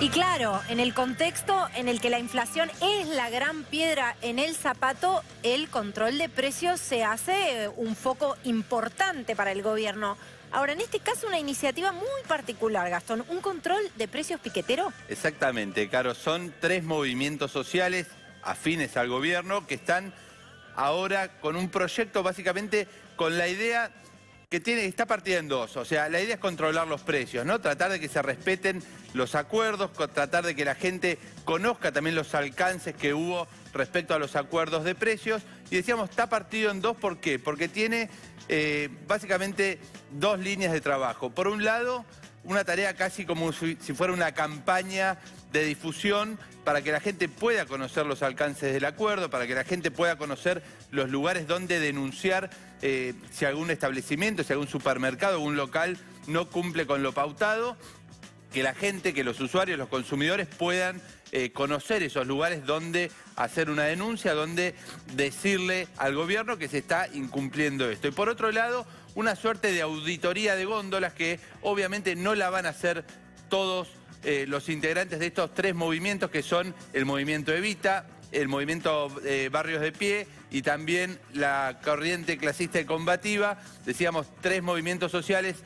Y claro, en el contexto en el que la inflación es la gran piedra en el zapato, el control de precios se hace un foco importante para el gobierno. Ahora, en este caso, una iniciativa muy particular, Gastón, un control de precios piquetero. Exactamente, Caro, son 3 movimientos sociales afines al gobierno que están ahora con un proyecto básicamente con la idea que está partida en dos. O sea, la idea es controlar los precios, ¿no? Tratar de que se respeten los acuerdos, tratar de que la gente conozca también los alcances que hubo respecto a los acuerdos de precios. Y decíamos, está partido en dos, ¿por qué? Porque tiene básicamente 2 líneas de trabajo. Por un lado, una tarea casi como si fuera una campaña de difusión para que la gente pueda conocer los alcances del acuerdo, para que la gente pueda conocer los lugares donde denunciar si algún establecimiento, si algún supermercado, algún local no cumple con lo pautado, que la gente, que los usuarios, los consumidores puedan conocer esos lugares donde hacer una denuncia, donde decirle al gobierno que se está incumpliendo esto. Y por otro lado, una suerte de auditoría de góndolas que obviamente no la van a hacer todos los integrantes de estos 3 movimientos, que son el movimiento Evita, el movimiento Barrios de Pie y también la corriente clasista y combativa. Decíamos 3 movimientos sociales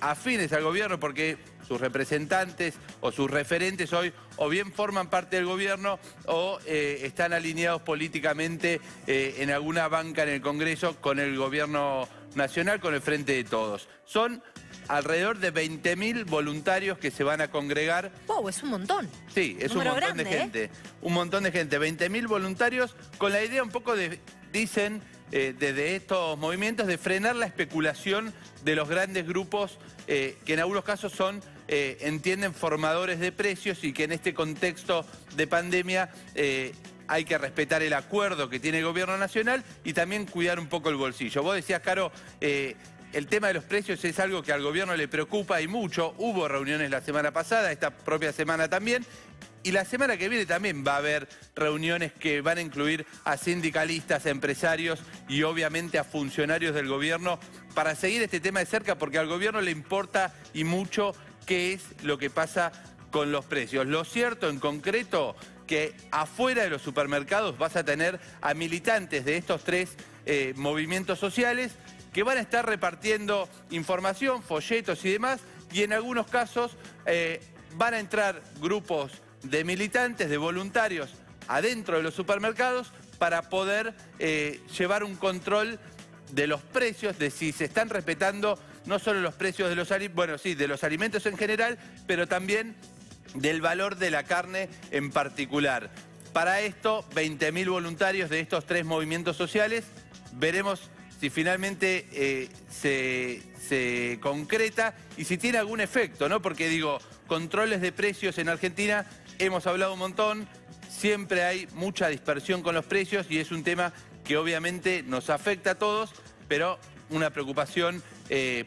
afines al gobierno porque sus representantes o sus referentes hoy o bien forman parte del gobierno o están alineados políticamente en alguna banca en el Congreso con el gobierno nacional, con el Frente de Todos. Son alrededor de 20.000 voluntarios que se van a congregar. ¡Wow! Es un montón. Sí, es un montón de gente. Un montón de gente. 20.000 voluntarios con la idea un poco de, dicen desde estos movimientos, de frenar la especulación de los grandes grupos que en algunos casos son, entienden, formadores de precios y que en este contexto de pandemia hay que respetar el acuerdo que tiene el gobierno nacional y también cuidar un poco el bolsillo. Vos decías, Caro, el tema de los precios es algo que al gobierno le preocupa y mucho. Hubo reuniones la semana pasada, esta propia semana también. Y la semana que viene también va a haber reuniones que van a incluir a sindicalistas, a empresarios y obviamente a funcionarios del gobierno para seguir este tema de cerca, porque al gobierno le importa y mucho qué es lo que pasa con los precios. Lo cierto en concreto que afuera de los supermercados vas a tener a militantes de estos 3 movimientos sociales que van a estar repartiendo información, folletos y demás, y en algunos casos van a entrar grupos de militantes, de voluntarios, adentro de los supermercados para poder llevar un control de los precios, de si se están respetando no solo los precios de los alimentos, bueno, sí, de los alimentos en general, pero también del valor de la carne en particular. Para esto, 20.000 voluntarios de estos 3 movimientos sociales. Veremos si finalmente se concreta y si tiene algún efecto, ¿no? Porque digo, controles de precios en Argentina, hemos hablado un montón, siempre hay mucha dispersión con los precios y es un tema que obviamente nos afecta a todos, pero una preocupación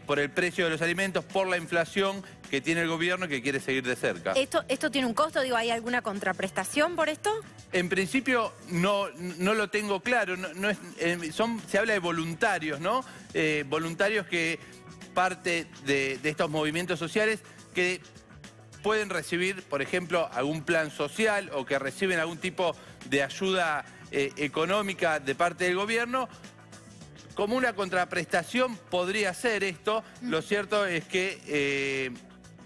por el precio de los alimentos, por la inflación que tiene el gobierno y que quiere seguir de cerca. ¿Esto tiene un costo? Digo, ¿hay alguna contraprestación por esto? En principio no lo tengo claro, se habla de voluntarios, ¿no? Voluntarios que parte de estos movimientos sociales que pueden recibir, por ejemplo, algún plan social o que reciben algún tipo de ayuda económica de parte del gobierno. Como una contraprestación podría ser esto. Lo cierto es que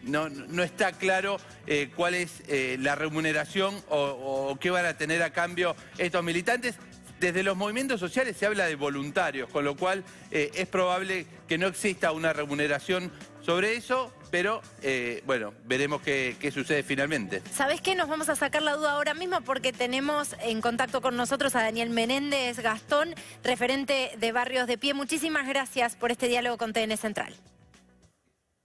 no está claro cuál es la remuneración o qué van a tener a cambio estos militantes. Desde los movimientos sociales se habla de voluntarios, con lo cual es probable que no exista una remuneración sobre eso, pero bueno, veremos qué sucede finalmente. ¿Sabés qué? Nos vamos a sacar la duda ahora mismo porque tenemos en contacto con nosotros a Daniel Menéndez Gastón, referente de Barrios de Pie. Muchísimas gracias por este diálogo con TN Central.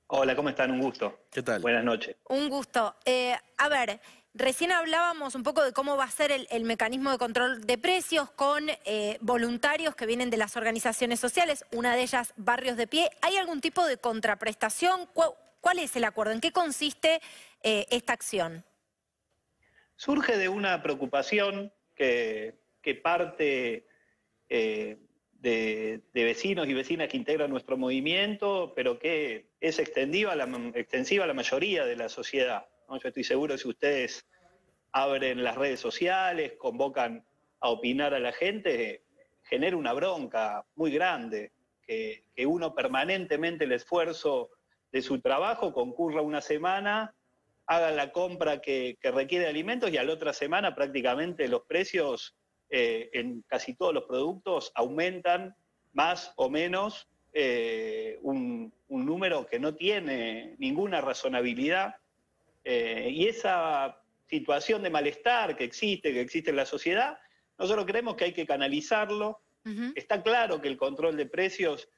Hola, ¿cómo están? Un gusto. ¿Qué tal? Buenas noches. Un gusto. A ver, recién hablábamos un poco de cómo va a ser el mecanismo de control de precios con voluntarios que vienen de las organizaciones sociales, una de ellas Barrios de Pie. ¿Hay algún tipo de contraprestación? ¿Cuál es el acuerdo? ¿En qué consiste esta acción? Surge de una preocupación que parte de vecinos y vecinas que integran nuestro movimiento, pero que es extensiva a la mayoría de la sociedad. ¿no? Yo estoy seguro que si ustedes abren las redes sociales, convocan a opinar a la gente, genera una bronca muy grande, que uno permanentemente el esfuerzo de su trabajo concurra una semana, haga la compra que requiere de alimentos y a la otra semana prácticamente los precios en casi todos los productos aumentan más o menos un número que no tiene ninguna razonabilidad. Y esa situación de malestar que existe en la sociedad, nosotros creemos que hay que canalizarlo. Está claro que el control de precios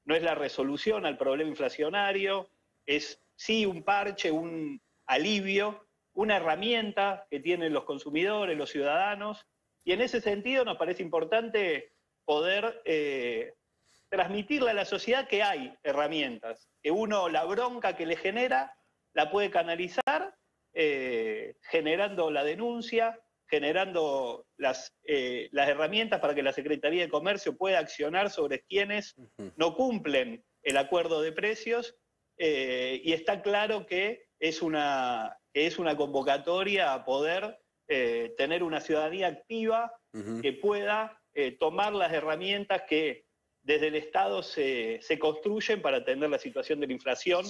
no es la resolución al problema inflacionario, es sí un parche, un alivio, una herramienta que tienen los consumidores, los ciudadanos, y en ese sentido nos parece importante poder transmitirle a la sociedad que hay herramientas, que uno la bronca que le genera la puede canalizar generando la denuncia, generando las herramientas para que la Secretaría de Comercio pueda accionar sobre quienes no cumplen el acuerdo de precios, y está claro que es una convocatoria a poder tener una ciudadanía activa que pueda tomar las herramientas que desde el Estado se construyen para atender la situación de la inflación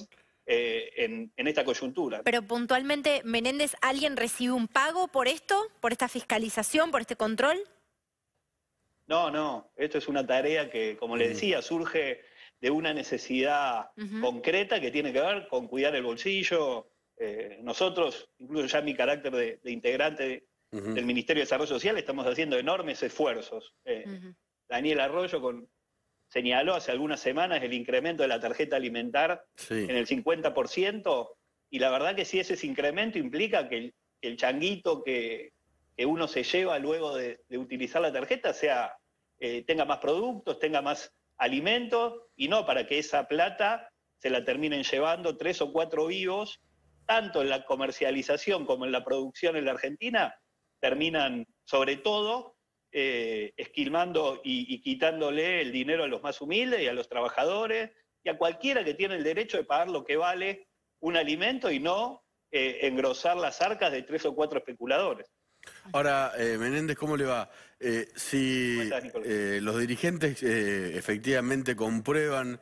en esta coyuntura. Pero puntualmente, Menéndez, ¿alguien recibe un pago por esto, por esta fiscalización, por este control? No, esto es una tarea que, como le decía, surge de una necesidad concreta que tiene que ver con cuidar el bolsillo. Nosotros, incluso ya en mi carácter de integrante del Ministerio de Desarrollo Social, estamos haciendo enormes esfuerzos. Daniel Arroyo señaló hace algunas semanas el incremento de la tarjeta alimentar en el 50%, y la verdad que sí, ese incremento implica que el changuito que uno se lleva luego de utilizar la tarjeta tenga más productos, tenga más alimentos, y no para que esa plata se la terminen llevando 3 o 4 vivos, tanto en la comercialización como en la producción en la Argentina, terminan sobre todo esquilmando y quitándole el dinero a los más humildes y a los trabajadores y a cualquiera que tiene el derecho de pagar lo que vale un alimento y no engrosar las arcas de 3 o 4 especuladores. Ahora, Menéndez, ¿cómo le va? Si los dirigentes efectivamente comprueban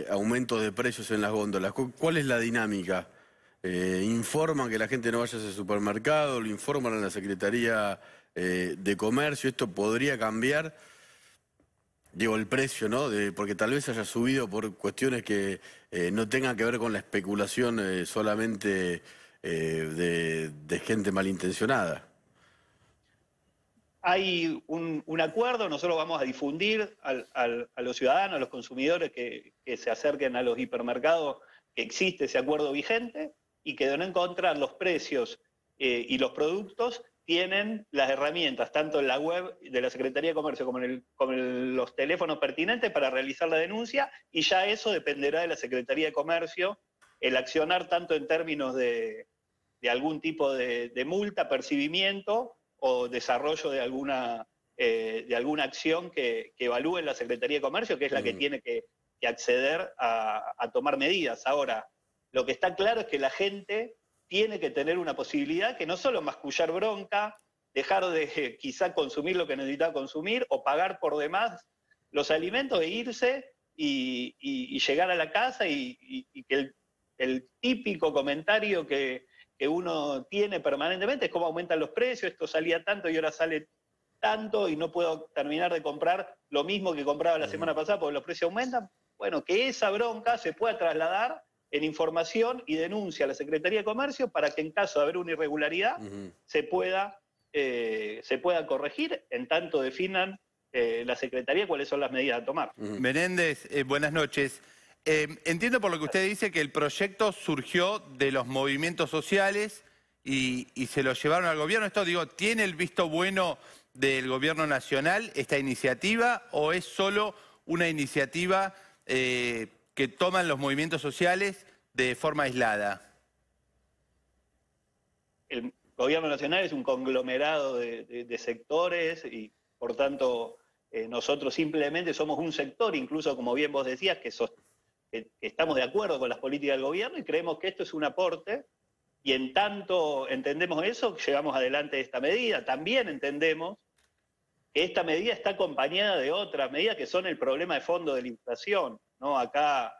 aumentos de precios en las góndolas, ¿cuál es la dinámica? ¿Informan que la gente no vaya a ese supermercado? ¿Lo informan a la Secretaría de Comercio? ¿Esto podría cambiar? Digo, el precio, ¿no? Porque tal vez haya subido por cuestiones que no tengan que ver con la especulación solamente de gente malintencionada. Hay un acuerdo, nosotros vamos a difundir a los ciudadanos, a los consumidores que se acerquen a los hipermercados, que existe ese acuerdo vigente y que de no encontrar los precios y los productos, tienen las herramientas, tanto en la web de la Secretaría de Comercio como en los teléfonos pertinentes para realizar la denuncia, y ya eso dependerá de la Secretaría de Comercio, el accionar tanto en términos de algún tipo de multa, percibimiento o desarrollo de alguna acción que evalúe la Secretaría de Comercio, que es la que tiene que acceder a tomar medidas. Ahora, lo que está claro es que la gente tiene que tener una posibilidad que no solo mascullar bronca, dejar de quizá consumir lo que necesita consumir o pagar por demás los alimentos e irse y llegar a la casa y que el típico comentario que uno tiene permanentemente es cómo aumentan los precios, esto salía tanto y ahora sale tanto y no puedo terminar de comprar lo mismo que compraba la semana pasada porque los precios aumentan. Bueno, que esa bronca se pueda trasladar en información y denuncia a la Secretaría de Comercio para que en caso de haber una irregularidad se pueda corregir, en tanto definan la Secretaría cuáles son las medidas a tomar. Menéndez, buenas noches. Entiendo por lo que usted dice que el proyecto surgió de los movimientos sociales y se lo llevaron al gobierno. Esto, digo, ¿tiene el visto bueno del gobierno nacional esta iniciativa o es solo una iniciativa que toman los movimientos sociales de forma aislada? El gobierno nacional es un conglomerado de sectores y, por tanto, nosotros simplemente somos un sector, incluso como bien vos decías, que estamos de acuerdo con las políticas del gobierno y creemos que esto es un aporte Y en tanto entendemos eso, llevamos adelante esta medida. También entendemos que esta medida está acompañada de otras medidas que son el problema de fondo de la inflación, ¿no? Acá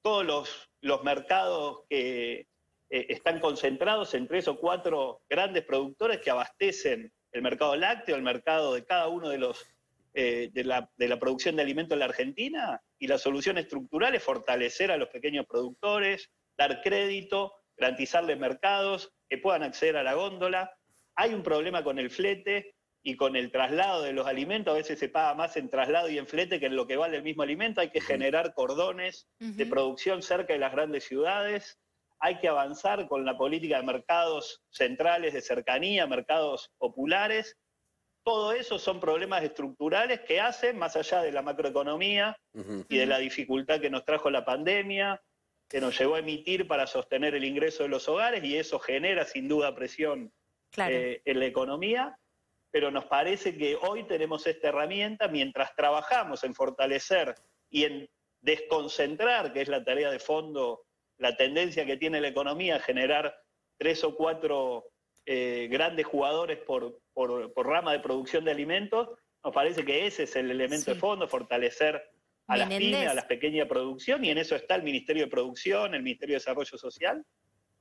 todos los mercados que están concentrados en 3 o 4 grandes productores que abastecen el mercado lácteo, el mercado de cada uno de los de la producción de alimentos en la Argentina, y la solución estructural es fortalecer a los pequeños productores, dar crédito, garantizarles mercados, que puedan acceder a la góndola. Hay un problema con el flete y con el traslado de los alimentos. A veces se paga más en traslado y en flete que en lo que vale el mismo alimento. Hay que generar cordones de producción cerca de las grandes ciudades. Hay que avanzar con la política de mercados centrales de cercanía, mercados populares. Todo eso son problemas estructurales que hacen, más allá de la macroeconomía y de la dificultad que nos trajo la pandemia, que nos llevó a emitir para sostener el ingreso de los hogares, y eso genera sin duda presión en la economía, pero nos parece que hoy tenemos esta herramienta mientras trabajamos en fortalecer y en desconcentrar, que es la tarea de fondo, la tendencia que tiene la economía a generar 3 o 4 grandes jugadores por rama de producción de alimentos. Nos parece que ese es el elemento de fondo, fortalecer a las pymes, a la pequeña producción, y en eso está el Ministerio de Producción, el Ministerio de Desarrollo Social,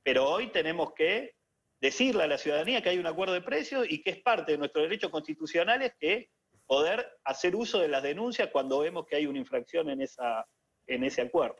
pero hoy tenemos que decirle a la ciudadanía que hay un acuerdo de precios y que es parte de nuestros derechos constitucionales que poder hacer uso de las denuncias cuando vemos que hay una infracción en ese acuerdo.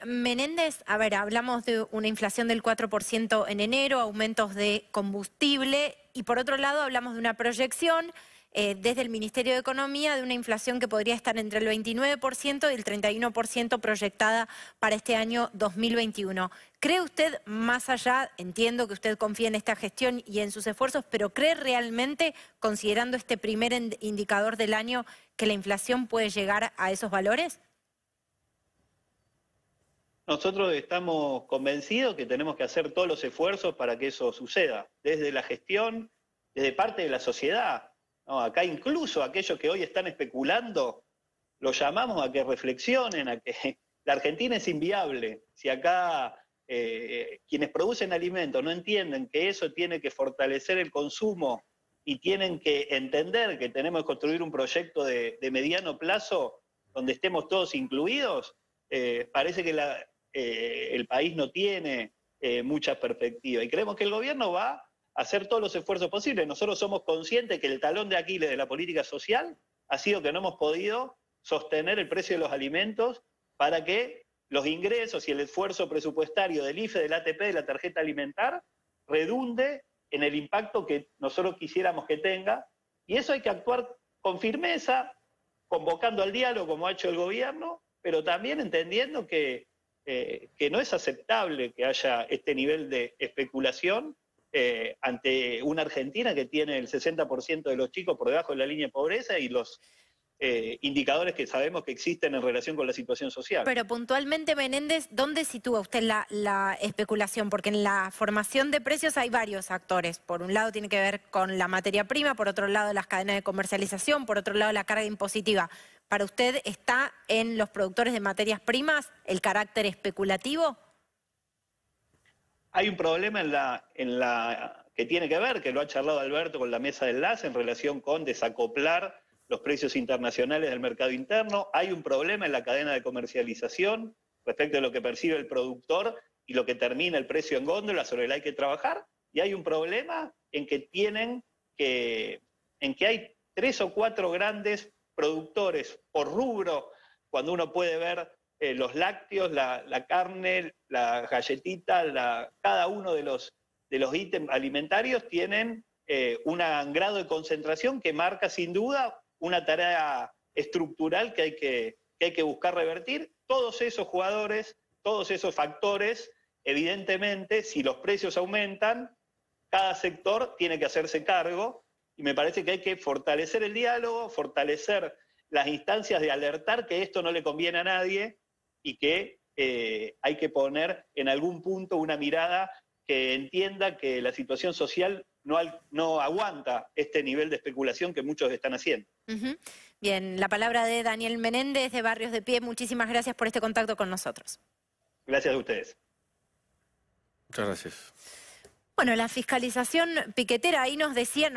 Menéndez, a ver, hablamos de una inflación del 4% en enero, aumentos de combustible, y por otro lado hablamos de una proyección desde el Ministerio de Economía de una inflación que podría estar entre el 29% y el 31% proyectada para este año 2021. ¿Cree usted, más allá, entiendo que usted confía en esta gestión y en sus esfuerzos, pero cree realmente, considerando este primer indicador del año, que la inflación puede llegar a esos valores? Nosotros estamos convencidos que tenemos que hacer todos los esfuerzos para que eso suceda, desde la gestión, desde parte de la sociedad. No, acá incluso aquellos que hoy están especulando, los llamamos a que reflexionen, a que la Argentina es inviable. Si acá quienes producen alimentos no entienden que eso tiene que fortalecer el consumo y tienen que entender que tenemos que construir un proyecto de mediano plazo donde estemos todos incluidos, parece que el país no tiene mucha perspectiva. Y creemos que el gobierno va a hacer todos los esfuerzos posibles. Nosotros somos conscientes que el talón de Aquiles de la política social ha sido que no hemos podido sostener el precio de los alimentos para que los ingresos y el esfuerzo presupuestario del IFE, del ATP, de la tarjeta alimentar, redunde en el impacto que nosotros quisiéramos que tenga. Y eso hay que actuar con firmeza, convocando al diálogo como ha hecho el gobierno, pero también entendiendo que no es aceptable que haya este nivel de especulación ante una Argentina que tiene el 60% de los chicos por debajo de la línea de pobreza y los indicadores que sabemos que existen en relación con la situación social. Pero puntualmente, Menéndez, ¿dónde sitúa usted la especulación? Porque en la formación de precios hay varios actores. Por un lado tiene que ver con la materia prima, por otro lado las cadenas de comercialización, por otro lado la carga impositiva. ¿Para usted está en los productores de materias primas el carácter especulativo? Hay un problema en la que tiene que ver, que lo ha charlado Alberto con la mesa de enlace en relación con desacoplar los precios internacionales del mercado interno. Hay un problema en la cadena de comercialización respecto a lo que percibe el productor y lo que termina el precio en góndola, sobre el hay que trabajar. Y hay un problema en que hay 3 o 4 grandes productores por rubro, cuando uno puede ver los lácteos, la carne, la galletita, cada uno de los ítems alimentarios tienen un grado de concentración que marca sin duda una tarea estructural que hay que buscar revertir. Todos esos jugadores, todos esos factores, evidentemente, si los precios aumentan, cada sector tiene que hacerse cargo, y me parece que hay que fortalecer el diálogo, fortalecer las instancias de alertar que esto no le conviene a nadie y que hay que poner en algún punto una mirada que entienda que la situación social no aguanta este nivel de especulación que muchos están haciendo. Bien, la palabra de Daniel Menéndez de Barrios de Pie. Muchísimas gracias por este contacto con nosotros. Gracias a ustedes. Muchas gracias. Bueno, la fiscalización piquetera, ahí nos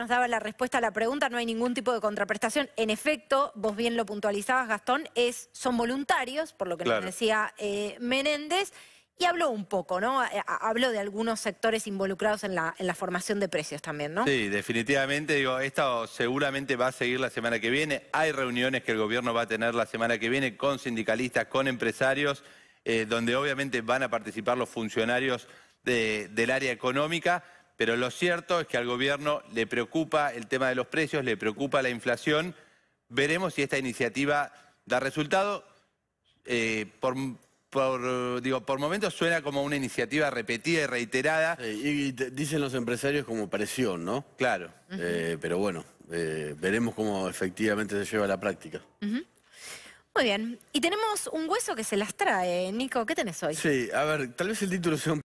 daba la respuesta a la pregunta, no hay ningún tipo de contraprestación. En efecto, vos bien lo puntualizabas, Gastón, son voluntarios, por lo que nos decía Menéndez, y habló un poco, ¿no? Habló de algunos sectores involucrados en la formación de precios también, ¿no? Sí, definitivamente, digo, esto seguramente va a seguir la semana que viene. Hay reuniones que el gobierno va a tener la semana que viene con sindicalistas, con empresarios, donde obviamente van a participar los funcionarios del área económica, pero lo cierto es que al gobierno le preocupa el tema de los precios, le preocupa la inflación. Veremos si esta iniciativa da resultado. Por momentos suena como una iniciativa repetida y reiterada. Y dicen los empresarios como presión, ¿no? Claro. Pero bueno, veremos cómo efectivamente se lleva a la práctica. Muy bien. Y tenemos un hueso que se las trae, Nico. ¿Qué tenés hoy? Sí, a ver, tal vez el título sea un